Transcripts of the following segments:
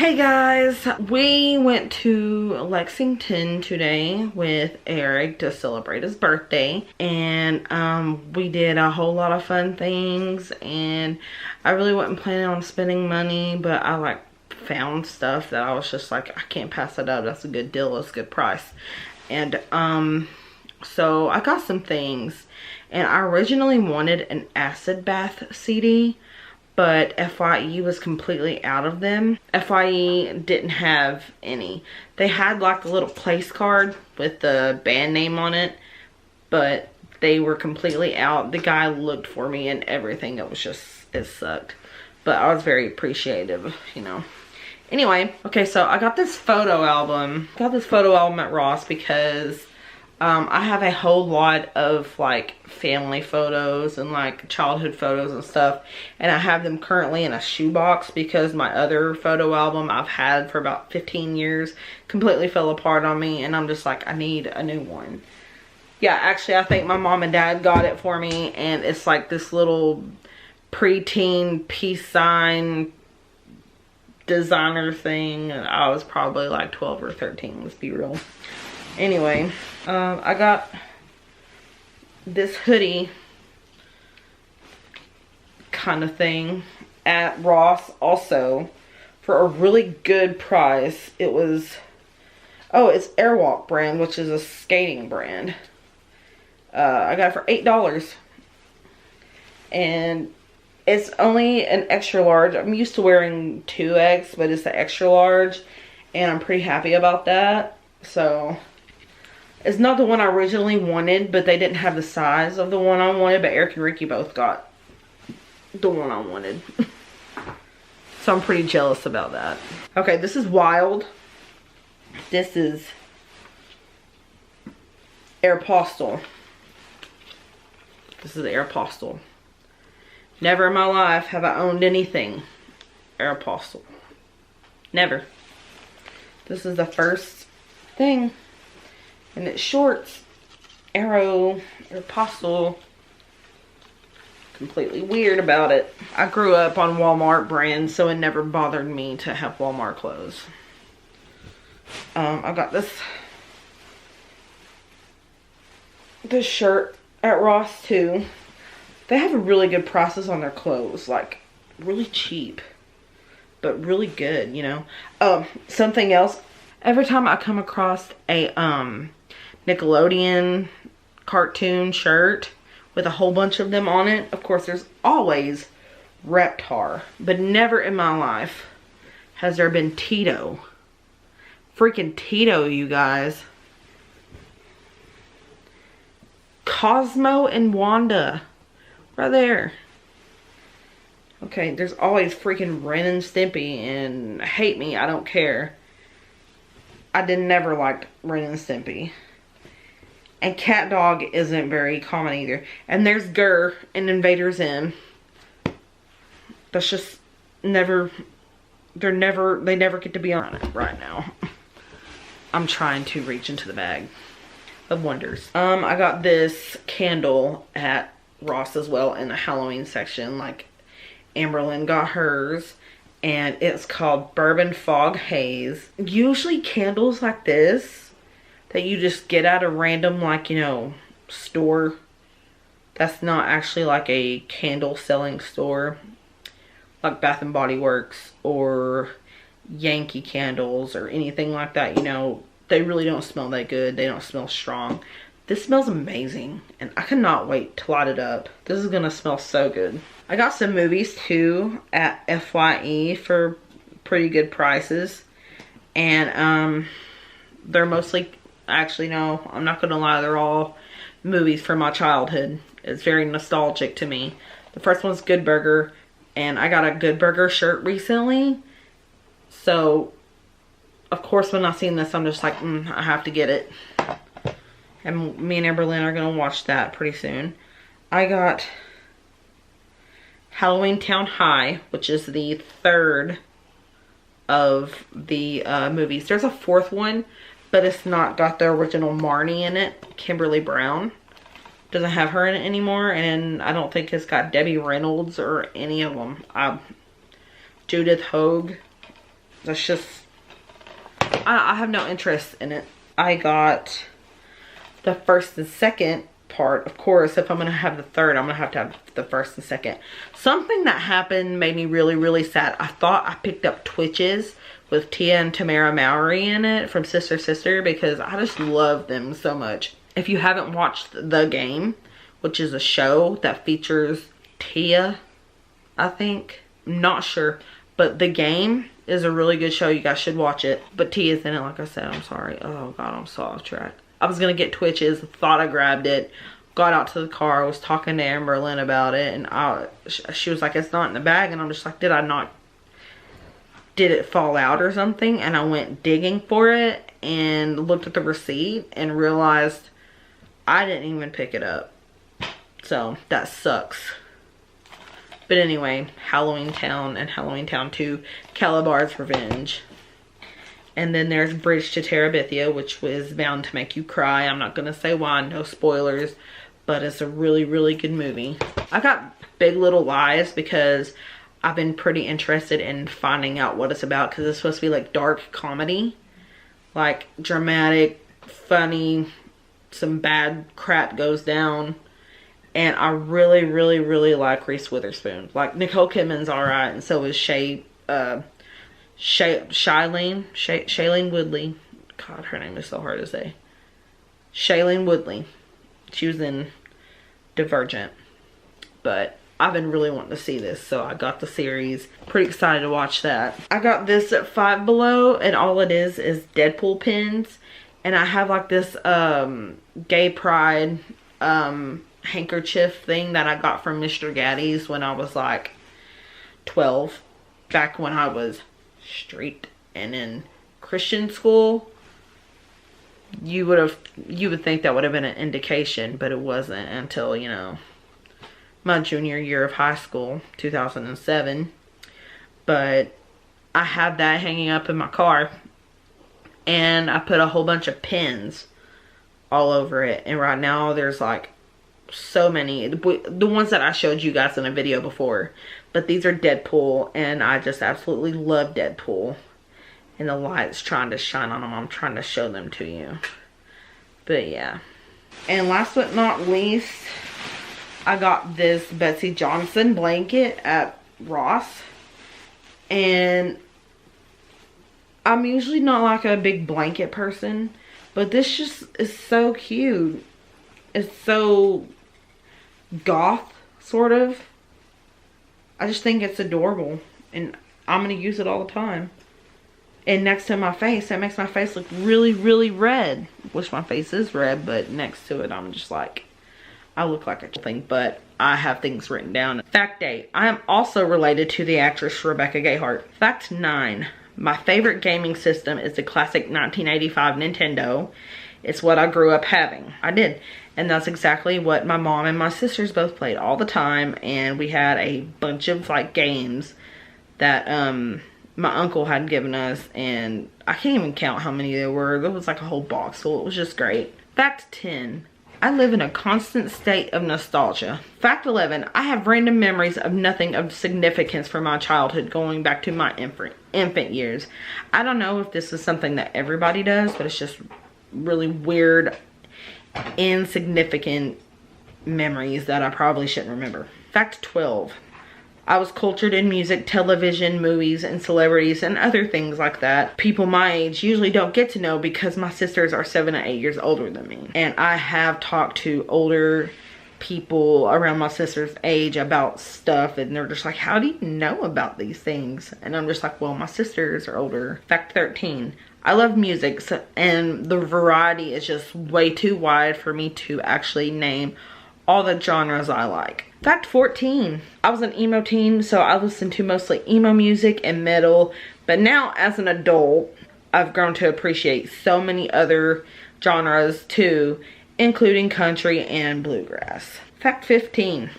Hey guys, we went to Lexington today with Eric to celebrate his birthday, and we did a whole lot of fun things, and I really wasn't planning on spending money, but I found stuff that I was just like, I can't pass that up. That's a good deal, that's a good price. And so I got some things, and I originally wanted an acid bath CD, but FYE was completely out of them. FYE didn't have any. They had like a little place card with the band name on it, but they were completely out. The guy looked for me and everything. It was just, it sucked. But I was very appreciative, you know. Anyway, okay, so I got this photo album. I got this photo album at Ross because I have a whole lot of like family photos and like childhood photos and stuff, and I have them currently in a shoebox because my other photo album I've had for about 15 years completely fell apart on me, and I'm just like, I need a new one. Yeah, actually I think my mom and dad got it for me, and it's like this little preteen peace sign designer thing. I was probably like 12 or 13, let's be real. Anyway, I got this hoodie kind of thing at Ross also for a really good price. It was, oh, it's Airwalk brand, which is a skating brand. I got it for $8. And it's only an extra large. I'm used to wearing 2X, but it's the extra large, and I'm pretty happy about that. So it's not the one I originally wanted, but they didn't have the size of the one I wanted. But Eric and Ricky both got the one I wanted. So I'm pretty jealous about that. Okay, this is Wild. This is Aeropostale. This is Aeropostale. Never in my life have I owned anything Aeropostale. Never. This is the first thing. And it's shorts. Aeropostale. Completely weird about it. I grew up on Walmart brands, so it never bothered me to have Walmart clothes. I got this shirt at Ross too. They have really good prices on their clothes. Like, really cheap. But really good, you know. Something else. Every time I come across a Nickelodeon cartoon shirt with a whole bunch of them on it, of course there's always Reptar, but never in my life has there been Tito. Freaking Tito, you guys. Cosmo and Wanda, right there. Okay, there's always freaking Ren and Stimpy, and hate me, I don't care. I never liked Ren and Stimpy. And Cat Dog isn't very common either. And there's Gurr and Invader Zim. That's just never, they never get to be on it right now. I'm trying to reach into the bag of wonders. I got this candle at Ross as well in the Halloween section. Like, Amberlynn got hers. And it's called Bourbon Fog Haze. Usually candles like this that you just get at a random, like, you know, store. That's not actually like a candle selling store. Like Bath and Body Works or Yankee Candles or anything like that, you know. They really don't smell that good. They don't smell strong. This smells amazing, and I cannot wait to light it up. This is gonna smell so good. I got some movies too at FYE for pretty good prices, and they're mostly, actually no, I'm not gonna lie, they're all movies from my childhood. It's very nostalgic to me. The first one's Good Burger, and I got a Good Burger shirt recently, so of course when I seen this I'm just like, I have to get it. And me and Amberlynn are going to watch that pretty soon. I got Halloween Town High, which is the third of the movies. There's a fourth one, but it's not got the original Marnie in it. Kimberly Brown. Doesn't have her in it anymore. And I don't think it's got Debbie Reynolds or any of them. Judith Hogue. That's just, I have no interest in it. I got the first and second part. Of course, if I'm going to have the third, I'm going to have the first and second. Something that happened made me really, really sad. I thought I picked up Twitches with Tia and Tamara Mowry in it from Sister Sister because I just love them so much. If you haven't watched The Game, which is a show that features Tia, I think. I'm not sure. But The Game is a really good show. You guys should watch it. But Tia's in it, like I said. I'm sorry. Oh, God, I'm so off track. I was going to get Twitches. Thought I grabbed it. Got out to the car. Was talking to Amberlynn about it. And she was like, it's not in the bag. And I'm just like, did it fall out or something? And I went digging for it and looked at the receipt and realized I didn't even pick it up. So that sucks. But anyway, Halloween Town and Halloween Town 2, Calabar's Revenge. And then there's Bridge to Terabithia, which was bound to make you cry. I'm not going to say why, no spoilers, but it's a really, really good movie. I got Big Little Lies because I've been pretty interested in finding out what it's about, because it's supposed to be like dark comedy. Like dramatic, funny, some bad crap goes down. And I really, really, really like Reese Witherspoon. Like, Nicole Kidman's alright, and so is Shailene Woodley. God, her name is so hard to say. Shailene Woodley. She was in Divergent. But I've been really wanting to see this, so I got the series. Pretty excited to watch that. I got this at Five Below, and all it is Deadpool pins. And I have like this gay pride handkerchief thing that I got from Mr. Gaddy's when I was like 12, back when I was straight and in Christian school. You would think that would have been an indication, but it wasn't until, you know, my junior year of high school, 2007. But I have that hanging up in my car, and I put a whole bunch of pins all over it, and right now there's like so many, the ones that I showed you guys in a video before, but these are Deadpool, and I just absolutely love Deadpool, and the light's trying to shine on them. I'm trying to show them to you, but yeah. And last but not least, I got this Betsy Johnson blanket at Ross, and I'm usually not like a big blanket person, but this just is so cute. It's so goth, sort of. I just think it's adorable, and I'm going to use it all the time. And next to my face, that makes my face look really, really red. Wish my face is red, but next to it, I'm just like, I look like a thing, but I have things written down. Fact 8. I am also related to the actress Rebecca Gayheart. Fact 9. My favorite gaming system is the classic 1985 Nintendo. It's what I grew up having. I did. And that's exactly what my mom and my sisters both played all the time. And we had a bunch of like games that my uncle had given us. And I can't even count how many there were. There was like a whole box full. It was just great. Fact 10. I live in a constant state of nostalgia. Fact 11. I have random memories of nothing of significance from my childhood going back to my infant years. I don't know if this is something that everybody does, but it's just really weird, insignificant memories that I probably shouldn't remember. Fact 12. I was cultured in music, television, movies, and celebrities, and other things like that. People my age usually don't get to know because my sisters are 7 and 8 years older than me. And I have talked to older people around my sister's age about stuff, and they're just like, how do you know about these things? And I'm just like, well, my sisters are older. Fact 13. I love music, and the variety is just way too wide for me to actually name all the genres I like. Fact 14. I was an emo teen, so I listened to mostly emo music and metal, but now as an adult, I've grown to appreciate so many other genres too, including country and bluegrass. Fact 15.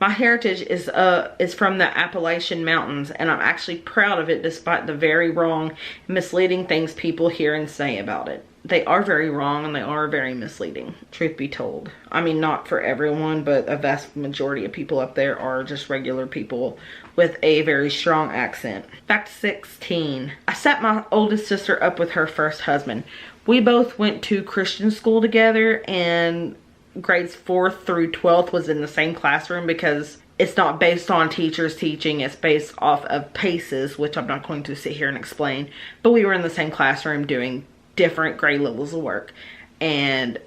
My heritage is from the Appalachian Mountains, and I'm actually proud of it despite the very wrong, misleading things people hear and say about it. They are very wrong and they are very misleading, truth be told. I mean, not for everyone, but a vast majority of people up there are just regular people with a very strong accent. Fact 16. I set my oldest sister up with her first husband. We both went to Christian school together, and grades 4th through 12th was in the same classroom because it's not based on teachers teaching, it's based off of paces, which I'm not going to sit here and explain. But we were in the same classroom doing different grade levels of work, and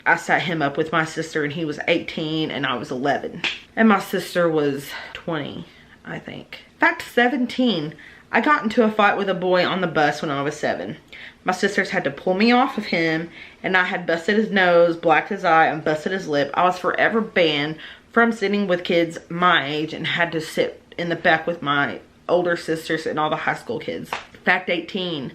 I set him up with my sister, and he was 18 and I was 11, and my sister was 20, I think. Fact 17. I got into a fight with a boy on the bus when I was 7. My sisters had to pull me off of him, and I had busted his nose, blacked his eye, and busted his lip. I was forever banned from sitting with kids my age and had to sit in the back with my older sisters and all the high school kids. Fact 18.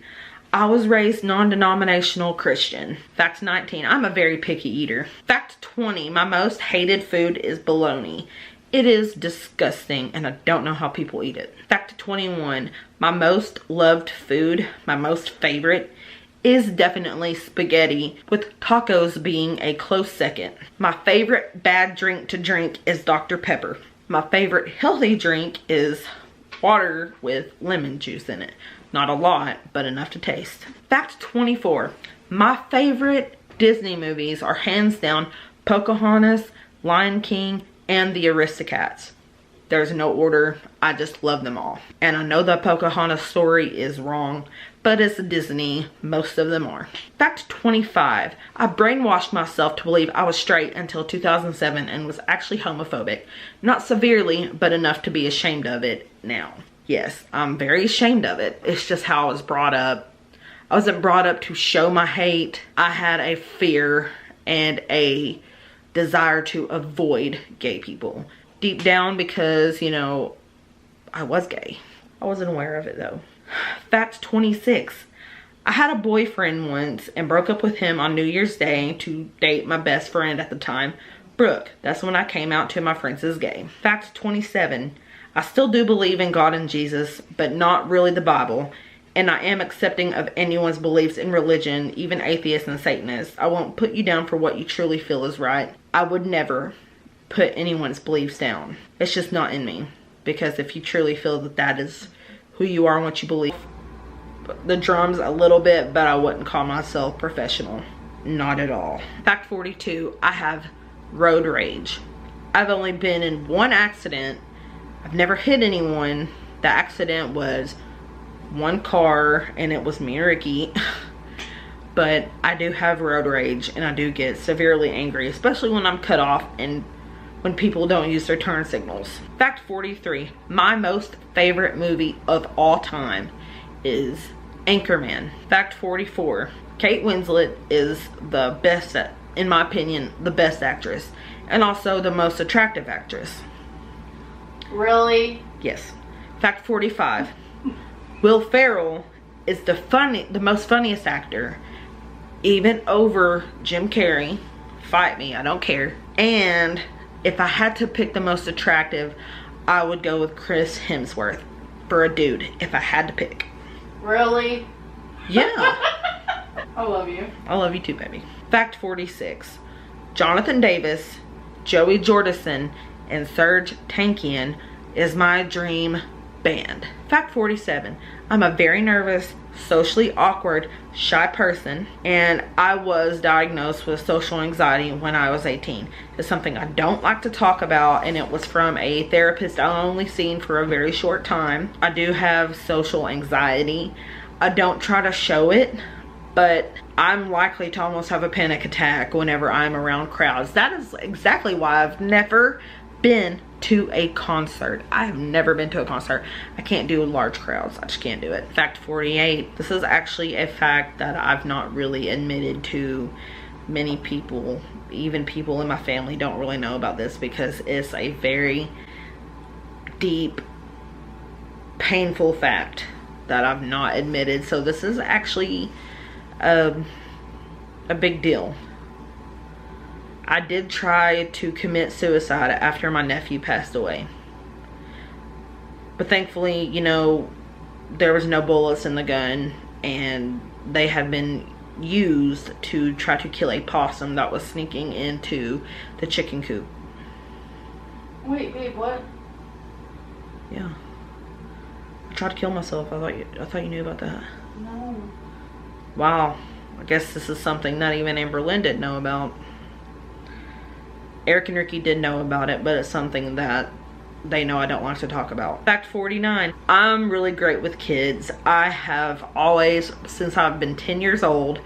I was raised non-denominational Christian. Fact 19. I'm a very picky eater. Fact 20. My most hated food is bologna. It is disgusting, and I don't know how people eat it. Fact 21. My most loved food, my most favorite, is definitely spaghetti, with tacos being a close second. My favorite bad drink to drink is Dr. Pepper. My favorite healthy drink is water with lemon juice in it. Not a lot, but enough to taste. Fact 24. My favorite Disney movies are hands down Pocahontas, Lion King, and the Aristocats. There's no order. I just love them all. And I know the Pocahontas story is wrong, but it's Disney. Most of them are. Fact 25. I brainwashed myself to believe I was straight until 2007 and was actually homophobic. Not severely, but enough to be ashamed of it now. Yes, I'm very ashamed of it. It's just how I was brought up. I wasn't brought up to show my hate. I had a fear and a desire to avoid gay people. Deep down, because, you know, I was gay. I wasn't aware of it though. Fact 26. I had a boyfriend once and broke up with him on New Year's Day to date my best friend at the time, Brooke. That's when I came out to my friends as gay. Fact 27. I still do believe in God and Jesus, but not really the Bible. And I am accepting of anyone's beliefs in religion, even atheists and Satanists. I won't put you down for what you truly feel is right. I would never put anyone's beliefs down. It's just not in me. Because if you truly feel that that is who you are and what you believe. The drums a little bit, but I wouldn't call myself professional. Not at all. Fact 42. I have road rage. I've only been in one accident. I've never hit anyone. The accident was one car, and it was me and Ricky. But I do have road rage, and I do get severely angry, especially when I'm cut off and when people don't use their turn signals. Fact 43. My most favorite movie of all time is Anchorman. Fact 44. Kate Winslet is the best, in my opinion, the best actress, and also the most attractive actress. Really? Yes. Fact 45. Will Ferrell is the most funniest actor, even over Jim Carrey. Fight me, I don't care. And if I had to pick the most attractive, I would go with Chris Hemsworth for a dude, if I had to pick. Really? Yeah. I love you. I love you too, baby. Fact 46. Jonathan Davis, Joey Jordison, and Serge Tankian is my dream band. Fact 47. I'm a very nervous, socially awkward, shy person, and I was diagnosed with social anxiety when I was 18. It's something I don't like to talk about, and it was from a therapist I only seen for a very short time. I do have social anxiety. I don't try to show it, but I'm likely to almost have a panic attack whenever I'm around crowds. That is exactly why I've never been to a concert. I have never been to a concert. I can't do large crowds. I just can't do it. Fact 48. This is actually a fact that I've not really admitted to many people. Even people in my family don't really know about this because it's a very deep, painful fact that I've not admitted. So this is actually a big deal. I did try to commit suicide after my nephew passed away. But thankfully, you know, there was no bullets in the gun, and they had been used to try to kill a possum that was sneaking into the chicken coop. Wait, babe, what? Yeah. I tried to kill myself. I thought you knew about that. No. Wow. I guess this is something not even Amberlynn didn't know about. Eric and Ricky did know about it, but it's something that they know I don't like to talk about. Fact 49. I'm really great with kids. I have always, since I've been 10 years old,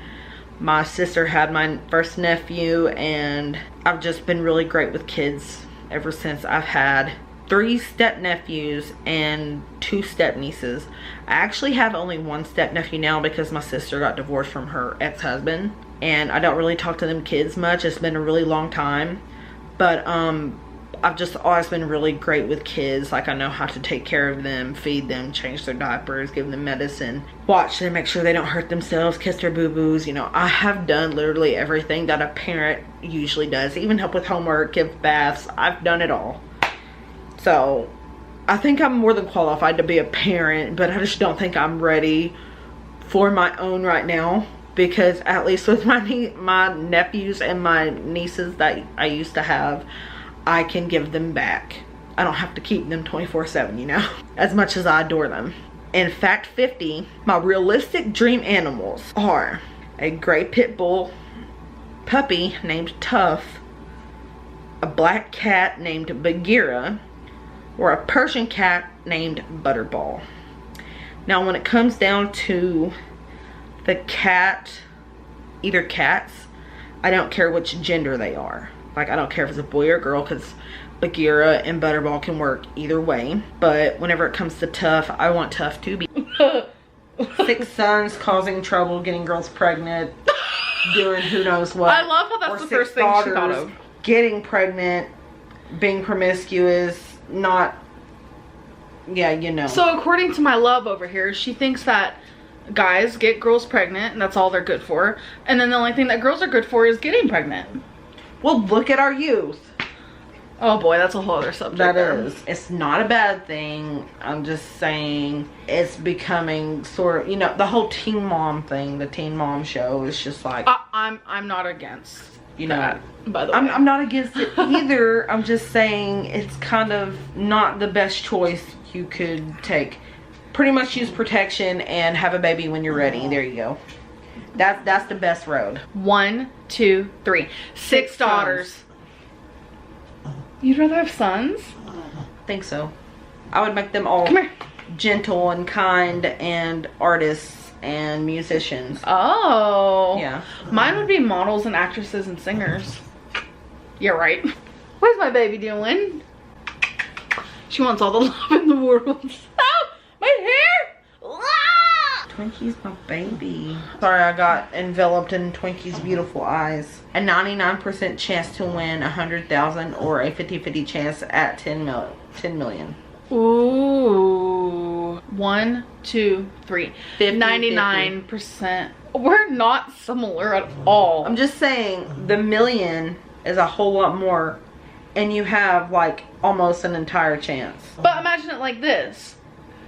my sister had my first nephew, and I've just been really great with kids ever since. I've had 3 step nephews and 2 step nieces. I actually have only 1 step nephew now because my sister got divorced from her ex-husband, and I don't really talk to them kids much. It's been a really long time, but I've just always been really great with kids. Like, I know how to take care of them, feed them, change their diapers, give them medicine, watch them, make sure they don't hurt themselves, kiss their boo-boos. You know, I have done literally everything that a parent usually does, even help with homework, give baths. I've done it all. So I think I'm more than qualified to be a parent, but I just don't think I'm ready for my own right now, because at least with my nephews and my nieces that I used to have, I can give them back. I don't have to keep them 24/7, you know, as much as I adore them. In fact 50, my realistic dream animals are a gray pit bull puppy named Tough, a black cat named Bagheera, or a Persian cat named Butterball. Now, when it comes down to the cat, either cats, I don't care which gender they are. Like, I don't care if it's a boy or girl, because Bagheera and Butterball can work either way. But whenever it comes to Tough, I want Tough to be 6 sons, causing trouble, getting girls pregnant, doing who knows what. I love how that's the first thing she thought of. Getting pregnant, being promiscuous, not, yeah, you know. So according to my love over here, she thinks that guys get girls pregnant and that's all they're good for, and then the only thing that girls are good for is getting pregnant. Well, look at our youth. Oh boy, that's a whole other subject. That is. It's not a bad thing. I'm just saying it's becoming sort of, you know, the whole Teen Mom thing, the Teen Mom show is just like, I'm not against, you know, that, by the way. I'm not against it either. I'm just saying it's kind of not the best choice you could take. Pretty much use protection and have a baby when you're ready. There you go. That's the best road. 1, 2, 3. 6 daughters. You'd rather have sons? I think so. I would make them all Come here. gentle and kind and artists and musicians. Oh. Yeah. Mine would be models and actresses and singers. Yeah, right. What's my baby doing? She wants all the love in the world. Oh, my hair! Ah! Twinkie's my baby. Sorry, I got enveloped in Twinkie's beautiful eyes. A 99% chance to win 100,000 or a 50-50 chance at 10 million. Ooh. 1, 2, 3. 50, 99%. We're not similar at all. I'm just saying the million is a whole lot more, and you have like almost an entire chance. But imagine it like this.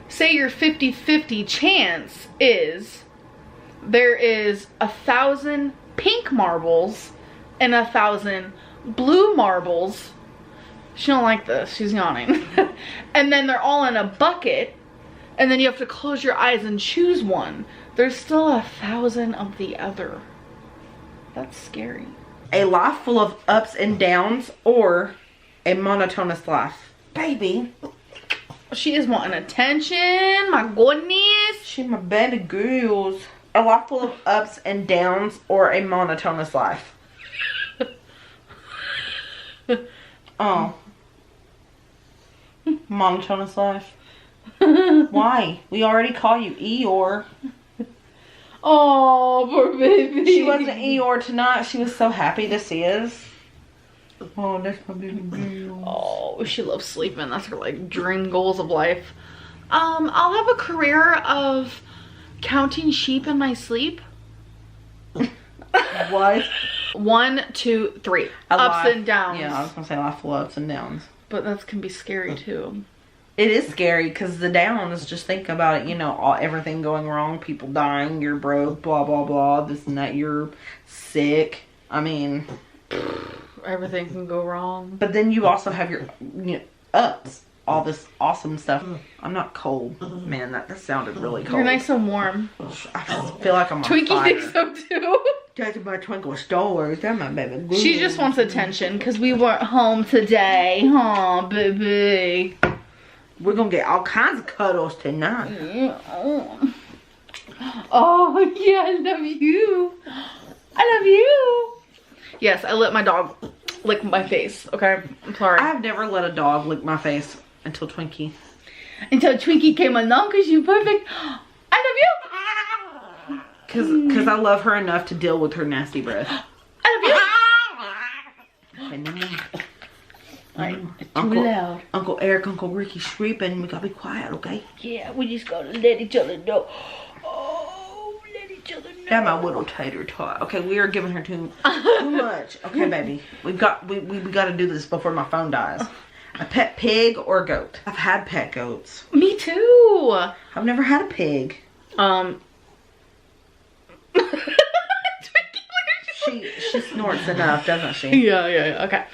Say your 50-50 chance is there is 1,000 pink marbles and 1,000 blue marbles. She don't like this. She's yawning. And then they're all in a bucket, and then you have to close your eyes and choose one. There's still 1,000 of the other. That's scary. A life full of ups and downs or a monotonous life. Baby. She is wanting attention. My goodness. She my baby girls. A life full of ups and downs or a monotonous life. Oh. Monotonous life. Why? We already call you Eeyore. Oh, poor baby. She wasn't Eeyore tonight. She was so happy to see us. Oh, that's my baby girl. Oh, she loves sleeping. That's her like dream goals of life. I'll have a career of counting sheep in my sleep. What? 1, 2, 3. Ups and downs. Yeah, I was gonna say life full of ups and downs. But that can be scary too. It is scary because the downs, just think about it, you know, everything going wrong, people dying, you're broke, blah, blah, blah, this and that, you're sick. I mean, everything can go wrong. But then you also have your, you know, ups, all this awesome stuff. I'm not cold. Man, that sounded really cold. You're nice and warm. I feel like I'm on Twinkie fire. thinks so too. That's my Twinkle Stars. That's my baby girl. She just wants attention because we weren't home today. Huh, baby. We're gonna get all kinds of cuddles tonight. Oh, yeah, I love you. I love you. Yes, I let my dog lick my face, okay? I'm sorry. I've never let a dog lick my face until Twinkie. Until Twinkie came along because you're perfect. I love you. Because I love her enough to deal with her nasty breath. I love you. Alright, too loud. Uncle Eric, Uncle Ricky's sleeping. We gotta be quiet, okay? Yeah, we just gotta let each other know. Oh, let each other know. That's my little tater tot. Okay, we are giving her too much. Okay, baby. We got to do this before my phone dies. A pet pig or a goat? I've had pet goats. Me too. I've never had a pig. She snorts enough, doesn't she? Yeah. Okay.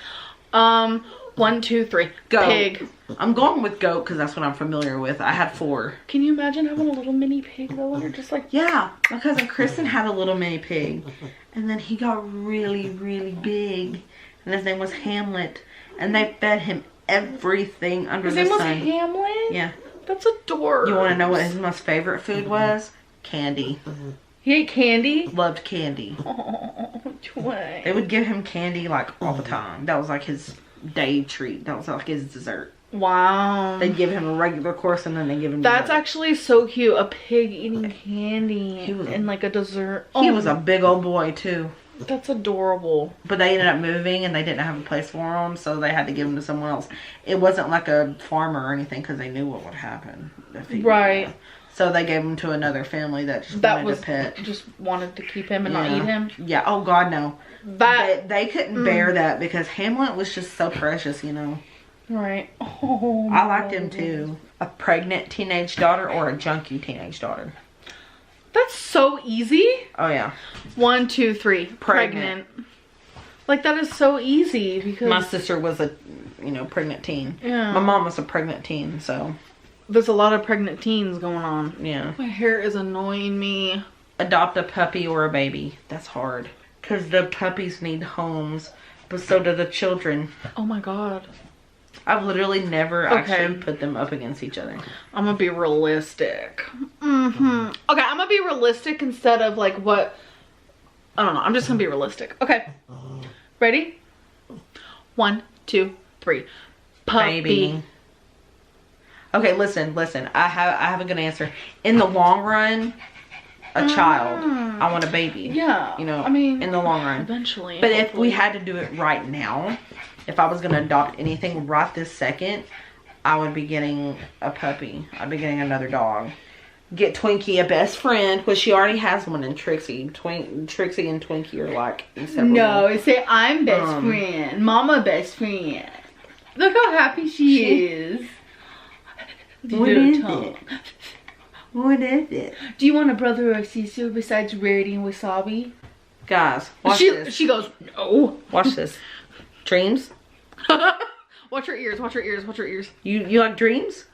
1, 2, 3. Goat. Pig. I'm going with goat because that's what I'm familiar with. I had 4. Can you imagine having a little mini pig though? And you're just like, yeah, my cousin Kristen had a little mini pig, and then he got really, really big, and his name was Hamlet, and they fed him everything under the sun. His name was Hamlet? Yeah. That's adorable. You want to know what his most favorite food was? Candy. He ate candy? Loved candy. Oh, Tway. They would give him candy like all the time. That was like his day treat. That was like his dessert. Wow. They'd give him a regular course and then they give him That's dessert. actually so cute. A pig eating candy and like a dessert. He was a big old boy too. That's adorable. But they ended up moving and they didn't have a place for him, so they had to give him to someone else. It wasn't like a farmer or anything because they knew what would happen. If he Right. So they gave him to another family that just wanted a pet. Just wanted to keep him and not eat him. Yeah. Oh God, no. That They couldn't bear that because Hamlet was just so precious, you know. Right. Oh, I liked him too. A pregnant teenage daughter or a junkie teenage daughter. That's so easy. Oh yeah. 1, 2, 3. Pregnant. Like that is so easy because My sister was a, pregnant teen. Yeah. My mom was a pregnant teen, so. There's a lot of pregnant teens going on. Yeah. My hair is annoying me. Adopt a puppy or a baby. That's hard. Because the puppies need homes, but so do the children. Oh my God. I've literally never actually put them up against each other. I'm gonna be realistic. Okay, I'm gonna be realistic instead of like what. I don't know. I'm just gonna be realistic. Okay. Ready? 1, 2, 3. Puppy. Baby. Okay, listen. I have a good answer. In the long run, a child. I want a baby. Yeah. I mean, in the long run. Eventually. But if we had to do it right now, if I was going to adopt anything right this second, I would be getting a puppy. I'd be getting another dog. Get Twinkie a best friend, which she already has one in Trixie. Trixie and Twinkie are like inseparable. No, say I'm best friend. Mama best friend. Look how happy she is. What is it? What is it? Do you want a brother or a sister besides Rarity and Wasabi? Guys, watch this. She goes, no. Watch this. Dreams? Watch her ears, watch her ears, watch her ears. You like dreams?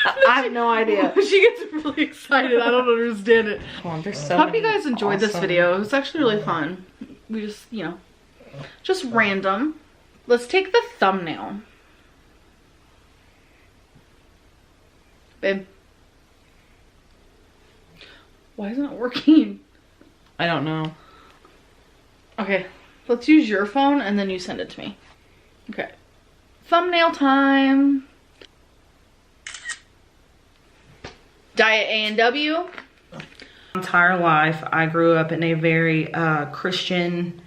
I have no idea. She gets really excited. I don't understand it. Come on, there's so Hope you guys enjoyed this video. It was actually really fun. We just, just random. Let's take the thumbnail. Babe. Why isn't it working? I don't know. Okay, let's use your phone and then you send it to me. Okay. Thumbnail time. Diet A&W. My entire life, I grew up in a very Christian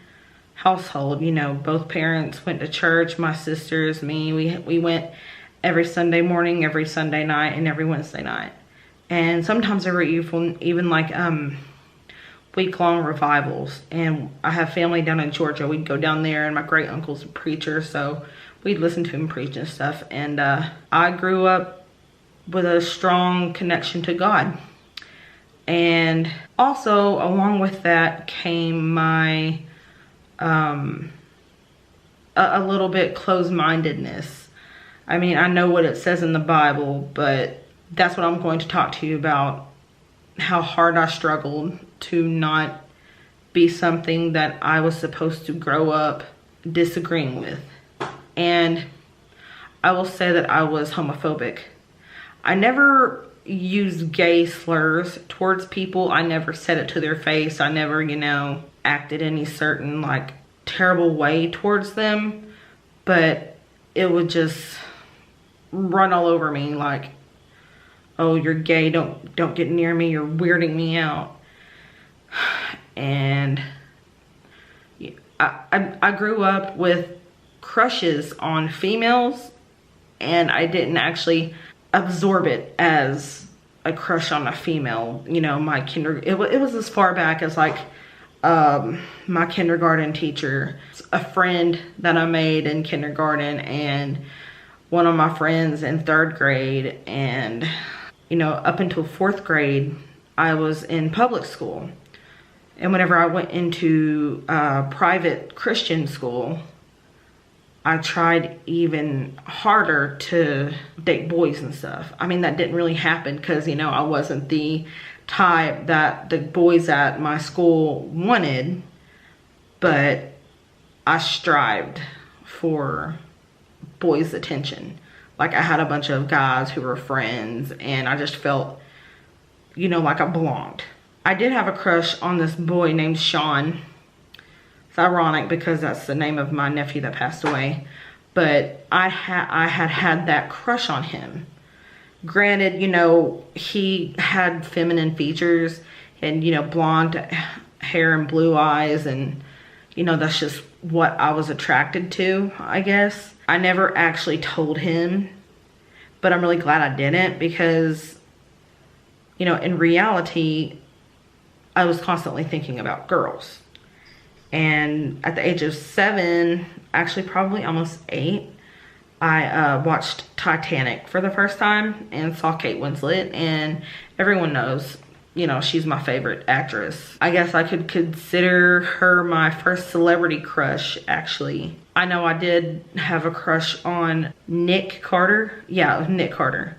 household. Both parents went to church. My sisters, me, we went every Sunday morning, every Sunday night, and every Wednesday night. And sometimes there were even like week-long revivals. And I have family down in Georgia. We'd go down there, and my great uncle's a preacher, so we'd listen to him preach and stuff. And I grew up with a strong connection to God. And also, along with that came my a little bit closed-mindedness. I mean, I know what it says in the Bible, but that's what I'm going to talk to you about. How hard I struggled to not be something that I was supposed to grow up disagreeing with. And I will say that I was homophobic. I never used gay slurs towards people. I never said it to their face. I never, you know, acted any certain like terrible way towards them. But it would just run all over me like, oh, you're gay, don't get near me, you're weirding me out. And I grew up with crushes on females, and I didn't actually absorb it as a crush on a female. You know, it was as far back as like my kindergarten teacher, a friend that I made in kindergarten, and one of my friends in 3rd grade, and you know, up until 4th grade, I was in public school. And whenever I went into private Christian school, I tried even harder to date boys and stuff. I mean, that didn't really happen because, you know, I wasn't the type that the boys at my school wanted, but I strived for boys' attention. Like, I had a bunch of guys who were friends, and I just felt, you know, like I belonged. I did have a crush on this boy named Sean. It's ironic because that's the name of my nephew that passed away. But I had that crush on him. Granted, you know, he had feminine features and, you know, blonde hair and blue eyes, and, you know, that's just what I was attracted to, I guess. I never actually told him, but I'm really glad I didn't, because, you know, in reality, I was constantly thinking about girls. And at the age of 7, actually probably almost 8, I watched Titanic for the first time and saw Kate Winslet, and everyone knows, you know, she's my favorite actress. I guess I could consider her my first celebrity crush, actually. I know I did have a crush on Nick Carter. Yeah, Nick Carter.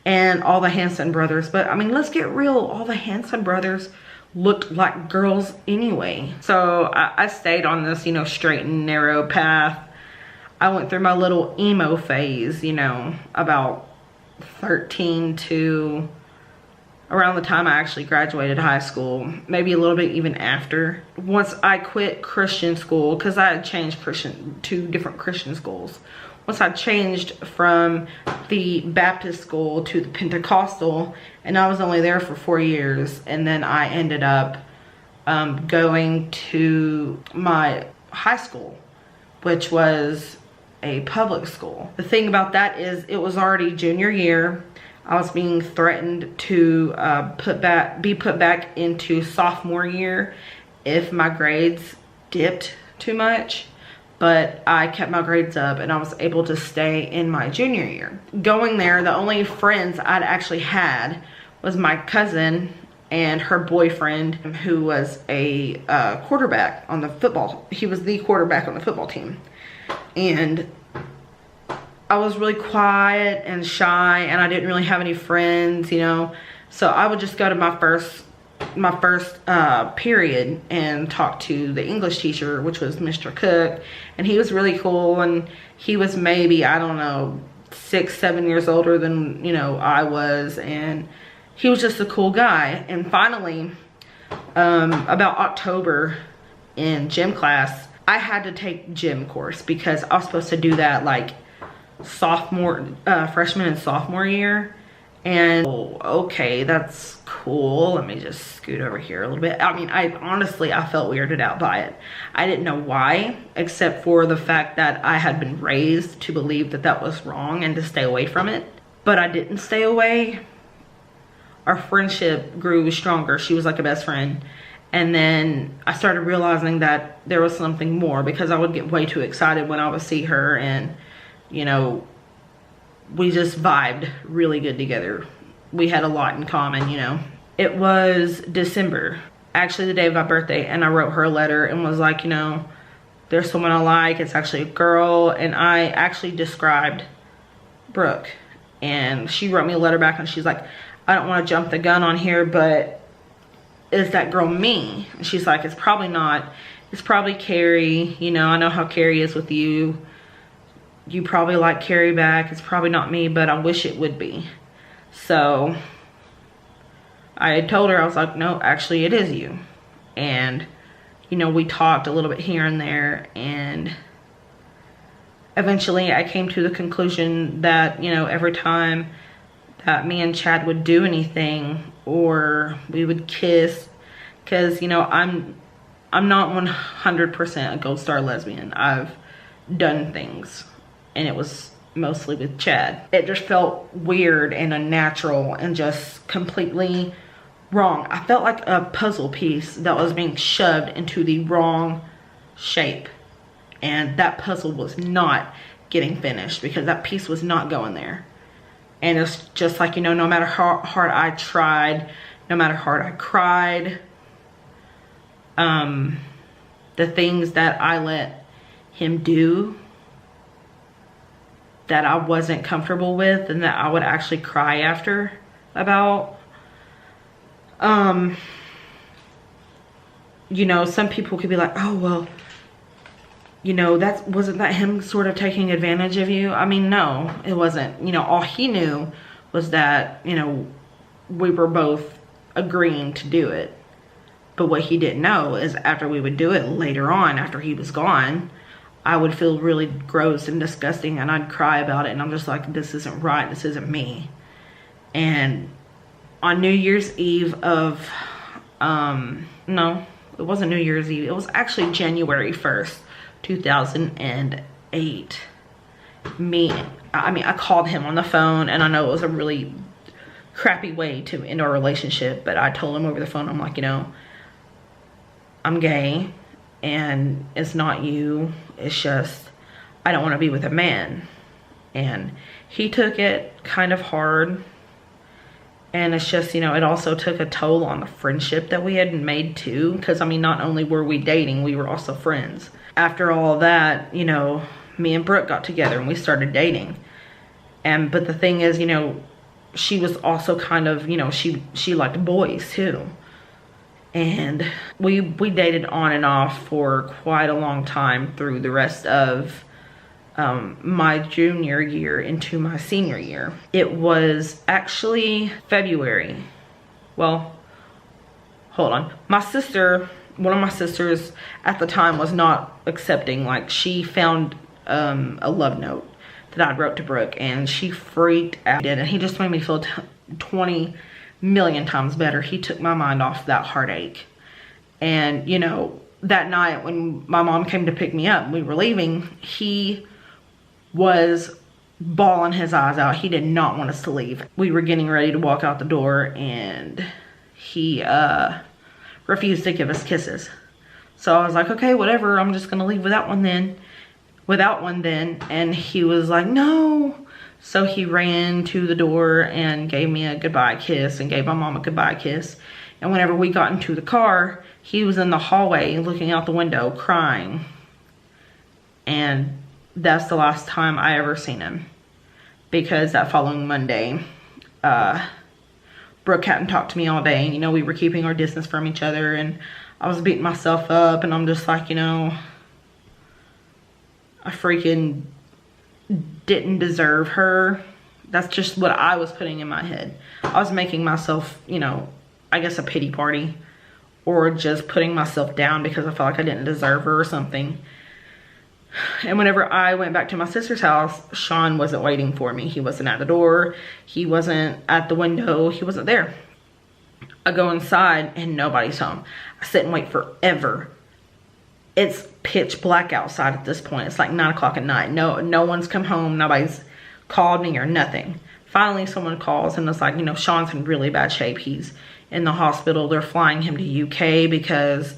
And all the Hanson brothers. But, I mean, let's get real. All the Hanson brothers looked like girls anyway. So, I stayed on this, you know, straight and narrow path. I went through my little emo phase, you know, about 13 to around the time I actually graduated high school, maybe a little bit even after. Once I quit Christian school, because I had changed to different Christian schools. Once I changed from the Baptist school to the Pentecostal, and I was only there for 4 years, and then I ended up going to my high school, which was a public school. The thing about that is it was already junior year. I was being threatened to be put back into sophomore year if my grades dipped too much. But I kept my grades up, and I was able to stay in my junior year. Going there, the only friends I'd actually had was my cousin and her boyfriend, who was a quarterback on the football. He was the quarterback on the football team. And I was really quiet and shy, and I didn't really have any friends, you know. So I would just go to my first period and talk to the English teacher, which was Mr. Cook, and he was really cool, and he was maybe, I don't know, 6, 7 years older than, you know, I was, and he was just a cool guy. And finally, about October in gym class, I had to take gym course because I was supposed to do that like freshman and sophomore year. And okay, that's cool. Let me just scoot over here a little bit. I mean, I felt weirded out by it. I didn't know why, except for the fact that I had been raised to believe that that was wrong and to stay away from it. But I didn't stay away. Our friendship grew stronger. She was like a best friend. And then I started realizing that there was something more, because I would get way too excited when I would see her, and, you know, we just vibed really good together. We had a lot in common, you know. It was December, actually the day of my birthday, and I wrote her a letter and was like, you know, there's someone I like, it's actually a girl, and I actually described Brooke. And she wrote me a letter back, and she's like, I don't want to jump the gun on here, but is that girl me? And she's like, it's probably not. It's probably Carrie. You know, I know how Carrie is with you. You probably like Carrie back. It's probably not me, but I wish it would be. So I told her, I was like, no, actually it is you. And, you know, we talked a little bit here and there, and eventually I came to the conclusion that, you know, every time that me and Chad would do anything, or we would kiss, because, you know, I'm not 100% a gold star lesbian. I've done things, and it was mostly with Chad. It just felt weird and unnatural and just completely wrong. I felt like a puzzle piece that was being shoved into the wrong shape, and that puzzle was not getting finished, because that piece was not going there. And it's just like, you know, no matter how hard I tried, no matter how hard I cried, the things that I let him do that I wasn't comfortable with, and that I would actually cry after about, you know, some people could be like, oh, well, you know, wasn't that him sort of taking advantage of you? I mean, no, it wasn't. You know, all he knew was that, you know, we were both agreeing to do it. But what he didn't know is after we would do it later on, after he was gone, I would feel really gross and disgusting, and I'd cry about it, and I'm just like, this isn't right, this isn't me. And on New Year's Eve of, no, it wasn't New Year's Eve, it was actually January 1st, 2008. I called him on the phone, and I know it was a really crappy way to end our relationship, but I told him over the phone, I'm like, you know, I'm gay, and it's not you, it's just I don't want to be with a man. And he took it kind of hard, and it's just, you know, it also took a toll on the friendship that we had made too, because I mean, not only were we dating, we were also friends. After all that, you know, me and Brooke got together and we started dating. But the thing is, you know, she was also kind of, you know, she liked boys too. And we dated on and off for quite a long time through the rest of my junior year into my senior year. It was actually February. Well, hold on. One of my sisters at the time was not accepting. Like, she found a love note that I wrote to Brooke, and she freaked out. And he just made me feel 20 million times better. He took my mind off that heartache. And, you know, that night when my mom came to pick me up, we were leaving, he was bawling his eyes out. He did not want us to leave. We were getting ready to walk out the door, and he refused to give us kisses. So I was like, okay, whatever, I'm just gonna leave without one then. And he was like, no. So he ran to the door and gave me a goodbye kiss and gave my mom a goodbye kiss. And whenever we got into the car, he was in the hallway looking out the window crying. And that's the last time I ever seen him, because that following Monday, Brooke hadn't talked to me all day. You know, we were keeping our distance from each other, and I was beating myself up, and I'm just like, you know, I freaking didn't deserve her. That's just what I was putting in my head. I was making myself, you know, I guess a pity party, or just putting myself down because I felt like I didn't deserve her or something. And whenever I went back to my sister's house, Sean wasn't waiting for me. He wasn't at the door. He wasn't at the window. He wasn't there. I go inside and nobody's home. I sit and wait forever. It's pitch black outside at this point. It's like 9 o'clock at night. No one's come home. Nobody's called me or nothing. Finally, someone calls and it's like, you know, Sean's in really bad shape. He's in the hospital. They're flying him to UK because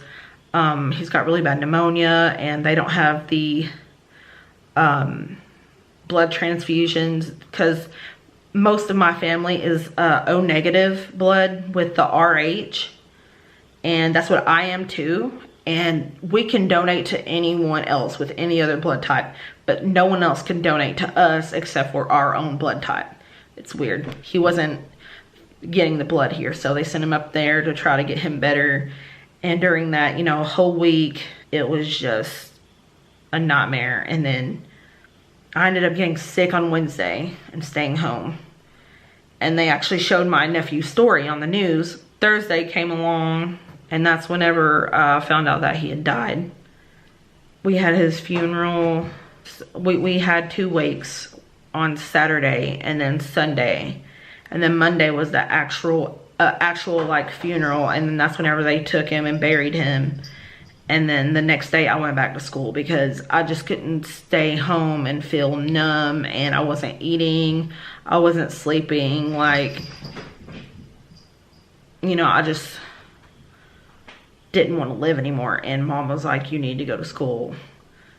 he's got really bad pneumonia, and they don't have the blood transfusions, because most of my family is O negative blood with the RH, and that's what I am too. And we can donate to anyone else with any other blood type, but no one else can donate to us except for our own blood type. It's weird. He wasn't getting the blood here, so they sent him up there to try to get him better. And during that, you know, a whole week, it was just a nightmare. And then I ended up getting sick on Wednesday and staying home. And they actually showed my nephew's story on the news. Thursday came along, and that's whenever I found out that he had died. We had his funeral. We had 2 wakes on Saturday and then Sunday. And then Monday was the actual like funeral, and then that's whenever they took him and buried him. And then the next day I went back to school because I just couldn't stay home and feel numb, and I wasn't eating, I wasn't sleeping, like, you know, I just didn't want to live anymore. And Mom was like, you need to go to school.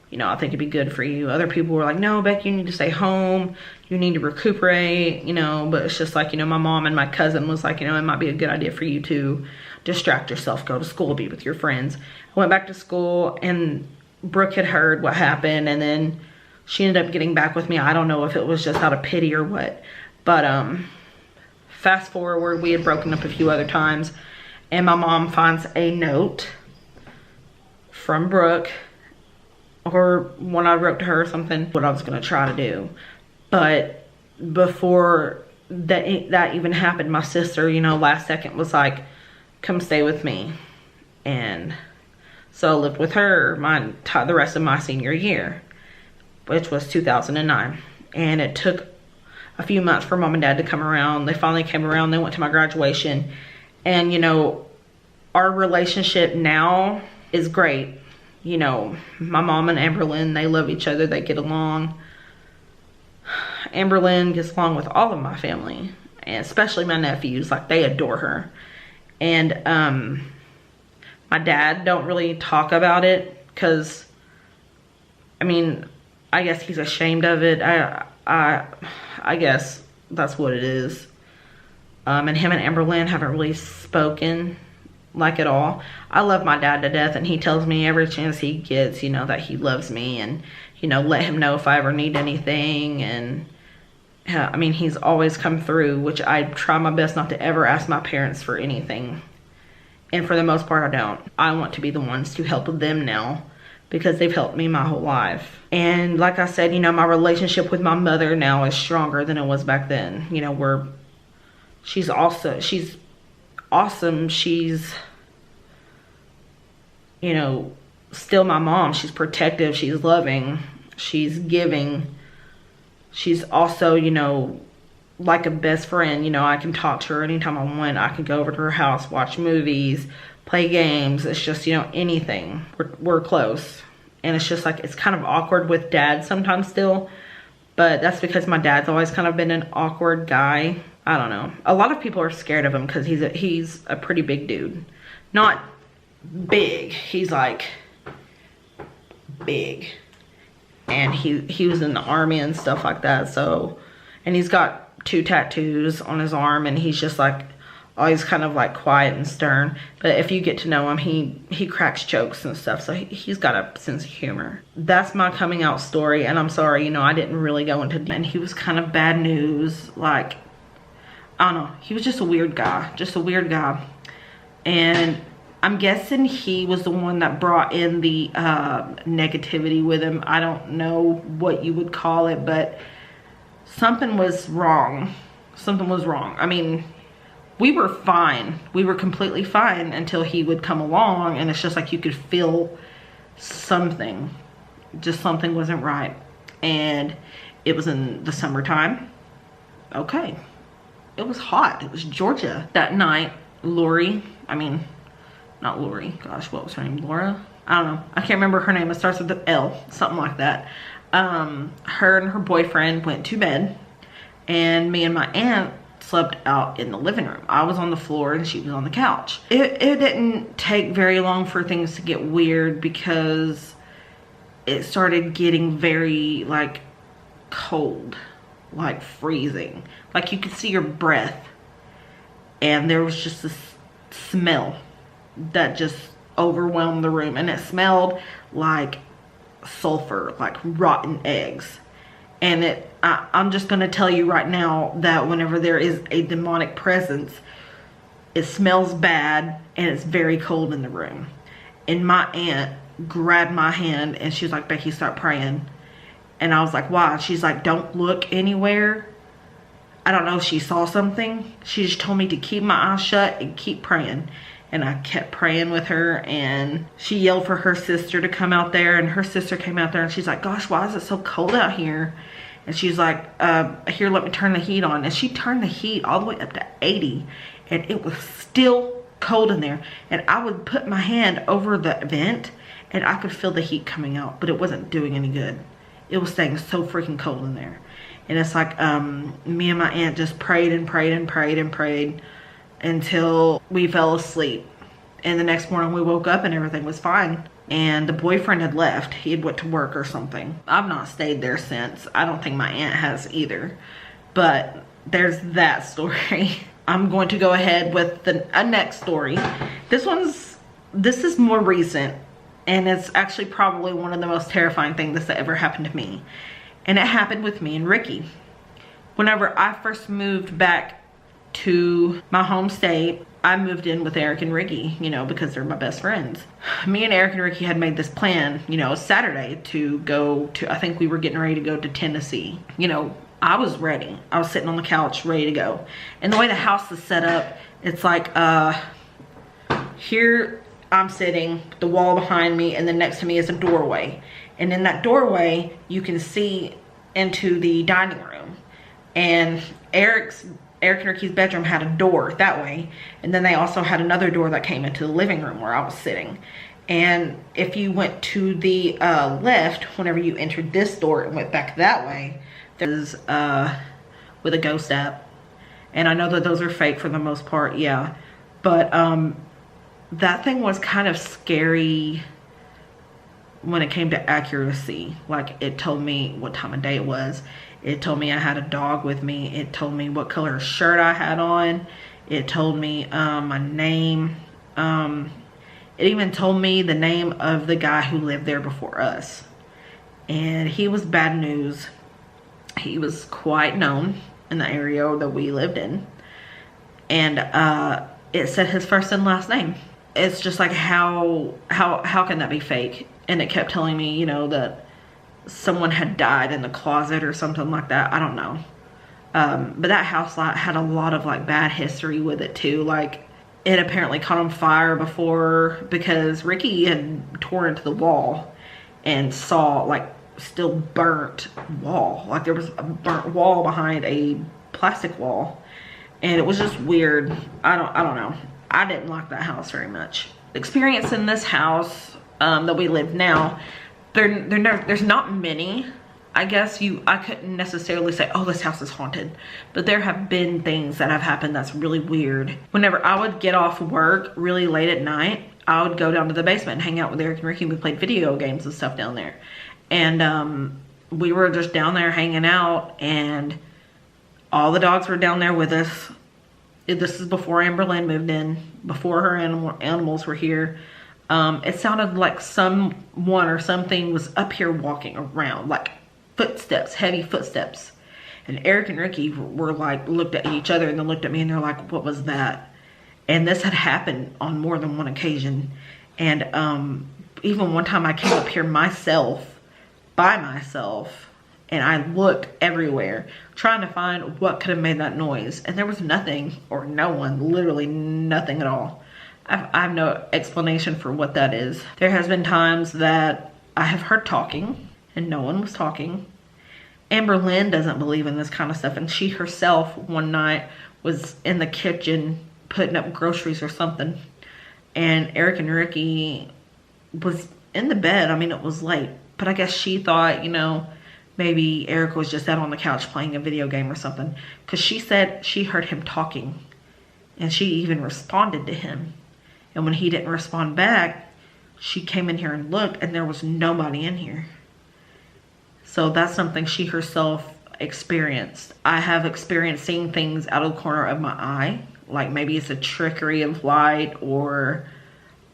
You know, I think it'd be good for you. Other people were like, no, Becky, you need to stay home. You need to recuperate, you know. But it's just like, you know, my mom and my cousin was like, you know, it might be a good idea for you to distract yourself, go to school, be with your friends. I went back to school, and Brooke had heard what happened, and then she ended up getting back with me. I don't know if it was just out of pity or what. But fast forward, we had broken up a few other times, and my mom finds a note from Brooke, or when I wrote to her or something, what I was gonna try to do. But before that even happened, my sister, you know, last second was like, come stay with me. And so I lived with her the rest of my senior year, which was 2009. And it took a few months for Mom and Dad to come around. They finally came around. They went to my graduation. And, you know, our relationship now is great. You know, my mom and Amberlynn, they love each other. They get along. Amberlynn gets along with all of my family, and especially my nephews. Like, they adore her. And my dad don't really talk about it because, I mean, I guess he's ashamed of it. I guess that's what it is. And him and Amberlynn haven't really spoken like at all. I love my dad to death, and he tells me every chance he gets, you know, that he loves me, and, you know, let him know if I ever need anything. And I mean, he's always come through, which I try my best not to ever ask my parents for anything. And for the most part, I don't. I want to be the ones to help them now, because they've helped me my whole life. And like I said, you know, my relationship with my mother now is stronger than it was back then. You know, she's awesome. She's, you know, still my mom. She's protective. She's loving. She's giving. She's also, you know, like a best friend. You know, I can talk to her anytime I want. I can go over to her house, watch movies, play games. It's just, you know, anything. We're close. And it's just like, it's kind of awkward with Dad sometimes still. But that's because my dad's always kind of been an awkward guy. I don't know. A lot of people are scared of him because he's a pretty big dude. Not big. He's like big. And he was in the army and stuff like that. So, and he's got 2 tattoos on his arm, and he's just like always kind of like quiet and stern. But if you get to know him, he cracks jokes and stuff. So he's got a sense of humor. That's my coming out story. And I'm sorry, you know, I didn't really go into, and he was kind of bad news. Like, I don't know. He was just a weird guy. Just a weird guy. And I'm guessing he was the one that brought in the negativity with him. I don't know what you would call it, but something was wrong. Something was wrong. I mean, we were fine. We were completely fine until he would come along, and it's just like you could feel something. Just something wasn't right. And it was in the summertime. Okay. It was hot. It was Georgia. That night, Lori, not Lori, gosh, what was her name? Laura? I don't know. I can't remember her name. It starts with an L, something like that. Her and her boyfriend went to bed, and me and my aunt slept out in the living room. I was on the floor and she was on the couch. It didn't take very long for things to get weird because it started getting very like cold, like freezing. Like you could see your breath, and there was just this smell that just overwhelmed the room, and it smelled like sulfur, like rotten eggs. And I'm just gonna tell you right now that whenever there is a demonic presence, it smells bad and it's very cold in the room. And my aunt grabbed my hand and she was like, Becky, start praying. And I was like, why? She's like, don't look anywhere. I don't know if she saw something. She just told me to keep my eyes shut and keep praying. And I kept praying with her, and she yelled for her sister to come out there, and her sister came out there and she's like, gosh, why is it so cold out here? And she's like, here, let me turn the heat on. And she turned the heat all the way up to 80, and it was still cold in there. And I would put my hand over the vent and I could feel the heat coming out, but it wasn't doing any good. It was staying so freaking cold in there. And it's like, me and my aunt just prayed and prayed and prayed and prayed until we fell asleep. And the next morning we woke up and everything was fine. And the boyfriend had left. He had went to work or something. I've not stayed there since. I don't think my aunt has either. But there's that story. I'm going to go ahead with the next story. This is more recent. And it's actually probably one of the most terrifying things that ever happened to me. And it happened with me and Ricky. Whenever I first moved back to my home state, I moved in with Eric and Ricky, you know, because they're my best friends. Me and Eric and Ricky had made this plan, you know, Saturday to go to, I think we were getting ready to go to Tennessee. You know, I was ready. I was sitting on the couch ready to go. And the way the house is set up, it's like, here I'm sitting, the wall behind me, and then next to me is a doorway. And in that doorway, you can see into the dining room. And Eric and Ricky's bedroom had a door that way, and then they also had another door that came into the living room where I was sitting. And if you went to the left, whenever you entered this door and went back that way, there's with a ghost app. And I know that those are fake for the most part, yeah, but that thing was kind of scary when it came to accuracy. Like, it told me what time of day it was. It told me I had a dog with me. It told me what color shirt I had on. It told me my name. It even told me the name of the guy who lived there before us. And he was bad news. He was quite known in the area that we lived in. And it said his first and last name. It's just like, how can that be fake? And it kept telling me, you know, that someone had died in the closet or something like that. I don't know. But that house had a lot of like bad history with it too. Like, it apparently caught on fire before because Ricky had tore into the wall and saw like still burnt wall. Like, there was a burnt wall behind a plastic wall, and it was just weird. I don't know. I didn't like that house very much. Experience in this house that we live now, there's not many. I guess I couldn't necessarily say, oh, this house is haunted, but there have been things that have happened that's really weird. Whenever I would get off work really late at night, I would go down to the basement and hang out with Eric and Ricky. We played video games and stuff down there, and we were just down there hanging out, and all the dogs were down there with us. This is before Amberlynn moved in, before her animals were here. It sounded like someone or something was up here walking around, like footsteps, heavy footsteps. And Eric and Ricky were like, looked at each other and then looked at me and they're like, what was that? And this had happened on more than one occasion. And even one time I came up here by myself, and I looked everywhere trying to find what could have made that noise. And there was nothing, or no one, literally nothing at all. I have no explanation for what that is. There has been times that I have heard talking and no one was talking. Amberlynn doesn't believe in this kind of stuff, and she herself one night was in the kitchen putting up groceries or something, and Eric and Ricky was in the bed. I mean, it was late, but I guess she thought, you know, maybe Erica was just out on the couch playing a video game or something. Because she said she heard him talking. And she even responded to him. And when he didn't respond back, she came in here and looked, and there was nobody in here. So that's something she herself experienced. I have experienced seeing things out of the corner of my eye. Like maybe it's a trickery of light, or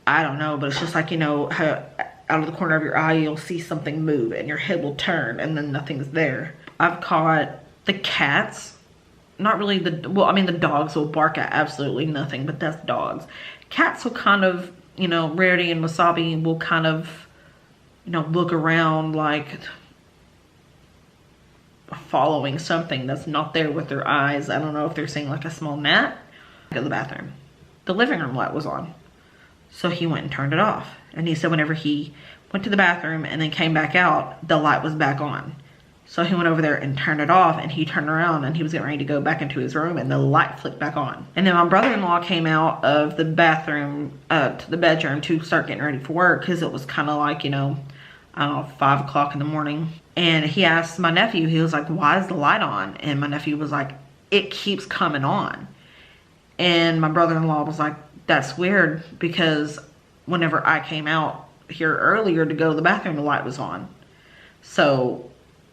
I don't know. But it's just like, you know, how out of the corner of your eye, you'll see something move and your head will turn and then nothing's there. I've caught the cats. Not really the, well, I mean, the dogs will bark at absolutely nothing, but that's dogs. Cats will kind of, you know, Rarity and Wasabi will kind of, you know, look around like following something that's not there with their eyes. I don't know if they're seeing like a small gnat. Go to the bathroom. The living room light was on. So he went and turned it off. And he said whenever he went to the bathroom and then came back out, the light was back on. So he went over there and turned it off, and he turned around and he was getting ready to go back into his room, and the light flicked back on. And then my brother-in-law came out of the bathroom to the bedroom to start getting ready for work, because it was kind of like, you know, I don't know, 5 o'clock in the morning. And he asked my nephew, he was like, why is the light on? And my nephew was like, it keeps coming on. And my brother-in-law was like, that's weird, because whenever I came out here earlier to go to the bathroom, the light was on. So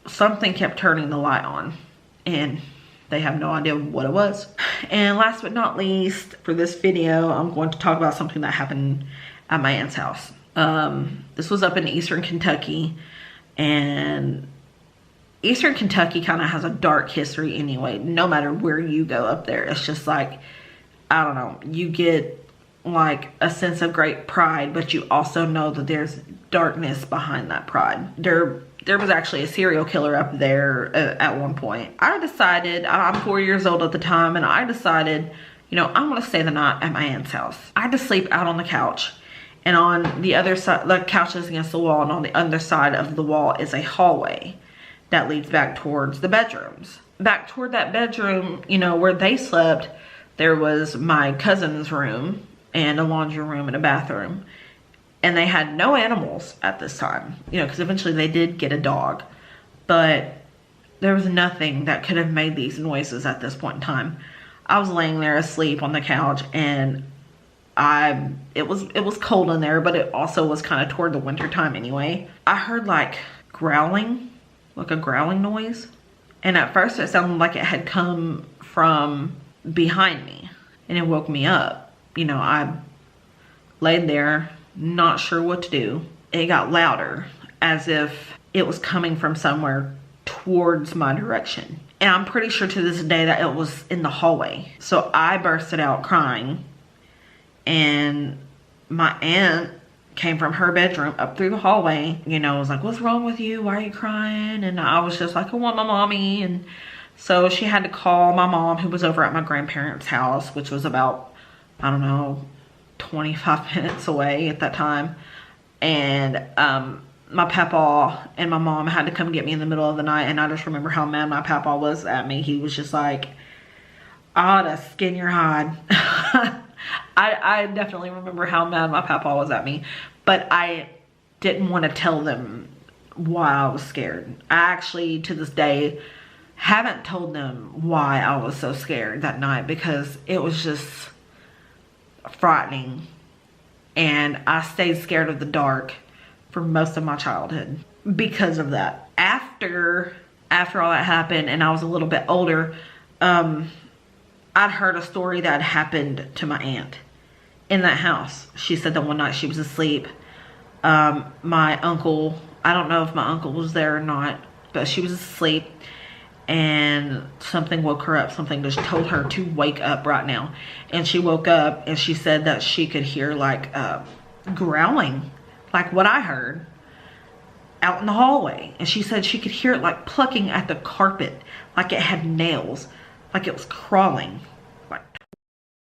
something kept turning the light on, and they have no idea what it was. And last but not least, for this video, I'm going to talk about something that happened at my aunt's house. This was up in Eastern Kentucky, and Eastern Kentucky kind of has a dark history anyway. No matter where you go up there, it's just like, I don't know, you get like a sense of great pride, but you also know that there's darkness behind that pride. There was actually a serial killer up there at one point. I decided, I'm 4 years old at the time, and I decided, you know, I'm gonna stay the night at my aunt's house. I had to sleep out on the couch, and on the other side, the couch is against the wall, and on the other side of the wall is a hallway that leads back towards the bedrooms. Back toward that bedroom, you know, where they slept, there was my cousin's room and a laundry room and a bathroom. And they had no animals at this time, you know, because eventually they did get a dog. But there was nothing that could have made these noises at this point in time. I was laying there asleep on the couch, and it was cold in there, but it also was kind of toward the winter time anyway. I heard like growling, like a growling noise. And at first it sounded like it had come from behind me, and it woke me up. You know, I laid there, not sure what to do. It got louder, as if it was coming from somewhere towards my direction. And I'm pretty sure to this day that it was in the hallway. So I bursted out crying, and my aunt came from her bedroom up through the hallway, you know, was like, what's wrong with you? Why are you crying? And I was just like, I want my mommy. And so she had to call my mom, who was over at my grandparents' house, which was about, I don't know, 25 minutes away at that time. And my papa and my mom had to come get me in the middle of the night, and I just remember how mad my papa was at me. He was just like, I ought to skin your hide. I definitely remember how mad my papa was at me, but I didn't want to tell them why I was scared. I actually, to this day, haven't told them why I was so scared that night, because it was just frightening, and I stayed scared of the dark for most of my childhood because of that. After all that happened, and I was a little bit older, I'd heard a story that happened to my aunt in that house. She said that one night she was asleep, my uncle, I don't know if my uncle was there or not, but she was asleep, and something woke her up. Something just told her to wake up right now. And she woke up, and she said that she could hear like growling, like what I heard out in the hallway. And she said she could hear it like plucking at the carpet, like it had nails, like it was crawling.